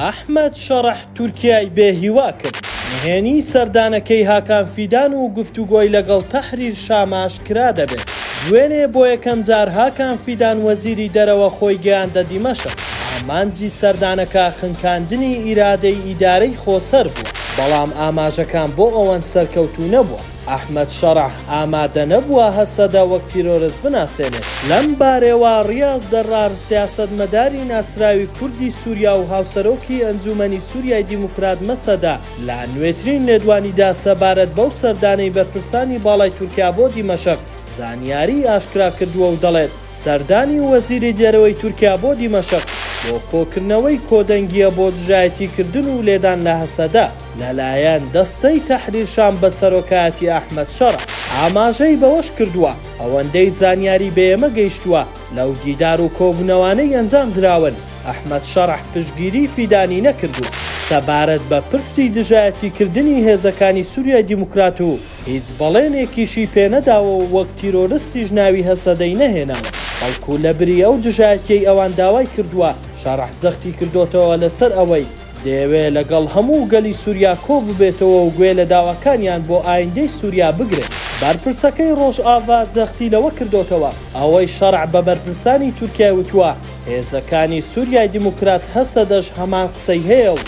ئەحمەد شەڕح تورکیای بێهیوا کرد. نهێنی سەردانەکەی هاکان فیدان و گفتوگۆی لەگەڵ تەحریر شام ئاشکرا دەبێت. دوێنێ بۆ یەکەم جار هاکان فیدان وەزیری دەرەوە خۆی گەیاندە دیمەشق. ئامانجی سەردانەکە خنکاندنی ئیرادەی ئیدارەی خۆسەر بوو، بەڵام ئاماژەکان بۆ ئەوەن سەرکەوتوو نەبووە. ئەحمەد شەڕح ئامادە نەبووە هەسەدا وەک تیرۆرست بناسێنێت. لەم بارەوە ڕیاض دەڕار سیاسەتمەداری ناسراوی کوردی سووریا و هاوسەرۆکی ئەنجومەنی سووریای دیموکرات مەسەدا لە نوێترین لێدوانیدا سەبارەت بەو سەردانەی بەرپرسانی باڵای تورکیا بۆ دیمەشق زانیاری ئاشکرا کردووە و دەڵێت سەردانی وەزیری دەرەوەی تورکیا بۆ دیمەشق بۆ کۆکردنەوەی کۆدەنگیە بۆ دژایەتیکردن و لێدان لە هەسەدا لەلایەن دەستەی تەحریر شام بە سەرۆکایەتی ئەحمەد شەڕح. ئاماژەی بەوەش کردووە ئەوەندەی زانیاری بەئێمە گەیشتووە لەو دیدار و کۆبوونەوانەی ئەنجام دراون ئەحمەد شەڕح پشتگیری فیدانی نەکردووە سەبارەت بە پرسی دژایەتیکردنی هێزەکانی سووریای دیموکرات و هیچ بەڵێنێکیشی پێنەداوە و وەک تیرۆریستیش ناوی هەسەدەی نەهێناوە، بەڵکو لە بری ئەو دژایەتیەی ئەوان داوای کردووە شەڕح جەختی کردوتەوە لەسەر ئەوەی دەیەوێت لەگەڵ هەموو گەلی سووریا کۆ ببێتەوە و گوێ لە داواکانیان بۆ ئایندەی سووریا بگرێت. بەرپرسەکەی ڕۆژئاوا جەختی لەوە کردوتەوە ئەوەی شەڕح بە بەرپرسانی تورکیا وتووە هێزەکانی سووریای دیموکرات هەسەدەش هەمان قسەی هەیە و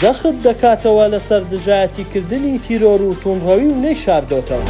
جەخت دەکاتەوە لەسەر دژایەتیکردنی تیرۆر و توونڕەوی و نەیشاردۆتەوە.